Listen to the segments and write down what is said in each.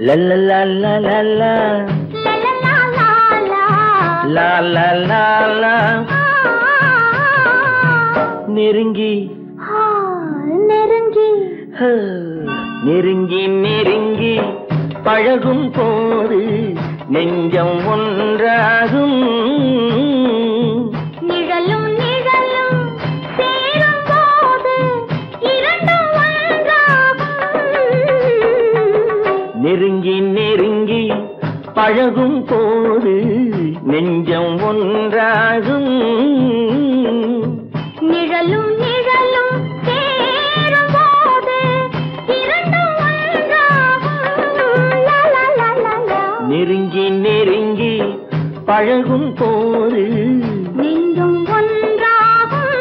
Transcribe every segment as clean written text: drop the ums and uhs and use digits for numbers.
லல்லா லல்லா லா லா லா லா நெருங்கி நெருங்கி நெருங்கி நெருங்கி பழகும் போது நெஞ்சம் ஒன்றாகும். நிழலும் நிழலும் சேரும் போது இரண்டும் ஒன்றாகும். நெருங்கி நெருங்கி பழகும் போது நெஞ்சம் ஒன்றாகும். நிழலும் நிழலும் சேரும் போது இரண்டும் ஒன்றாகும். லா லா லா லா லா. நெருங்கி நெருங்கி பழகும் போது நெஞ்சும் ஒன்றாகும்.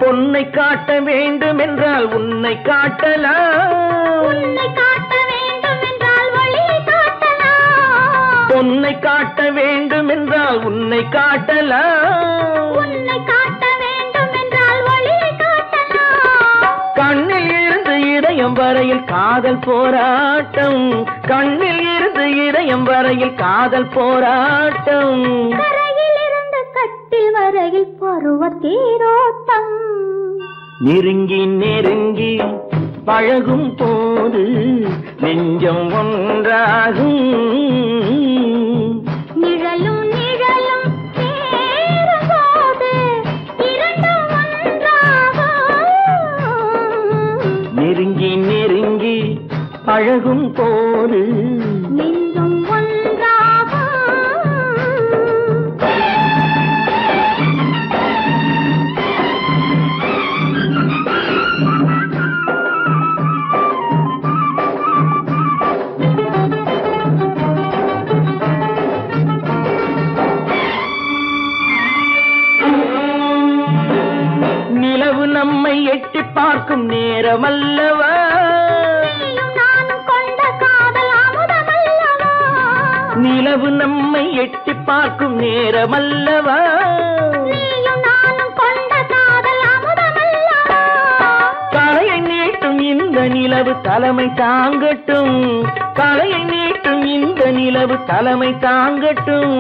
பொன்னை காட்ட வேண்டும் என்றால் உன்னை காட்டலாம். உன்னை காட்ட வேண்டும் என்றால் ஒளியை காட்டலாம். பொன்னை காட்ட வேண்டும் என்றால் உன்னை காட்டலாம். உன்னை காட்ட வேண்டும் என்றால் ஒளியை காட்டலாம். கண்ணில் இருந்து இதயம் வரையில் காதல் போராட்டம். கண்ணில் இருந்து இதயம் வரையில் காதல் போராட்டம். கரையில் இருந்து கட்டில் வரையில் பருவ தேரோட்டம். நெருங்கி நெருங்கி பழகும் போது நெஞ்சம் ஒன்றாகும். நிழலும் நிழலும் சேரும் போது இரண்டும் ஒன்றாகும். நெருங்கி நெருங்கி பழகும் போது நெஞ்சும் ஒன்றாகும். நிலவு நம்மை எட்டி பார்க்கும் நேரமல்லவா. நீயும் நானும் கொண்ட காதல் அமுதமல்லவா. நிலவு நம்மை எட்டி பார்க்கும் நேரமல்லவா. நீயும் நானும் கொண்ட காதல் அமுதமல்லவா. தலையை நீட்டும் இந்த நிலவு தலைமை தாங்கட்டும். தலையை நீட்டும் இந்த நிலவு தலைமை தாங்கட்டும்.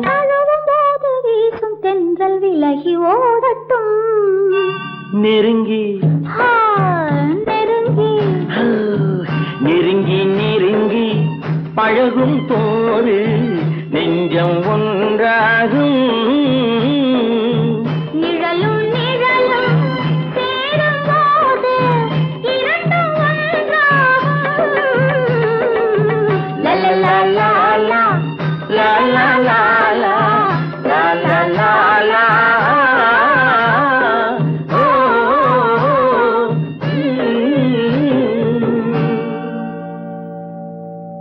தழுவும் போது வீசும் தென்றல் விலகி ஓடட்டும். நெருங்கி நெருங்கி நெருங்கி நெருங்கி பழகும் போது நெஞ்சம் ஒன்றாகும்.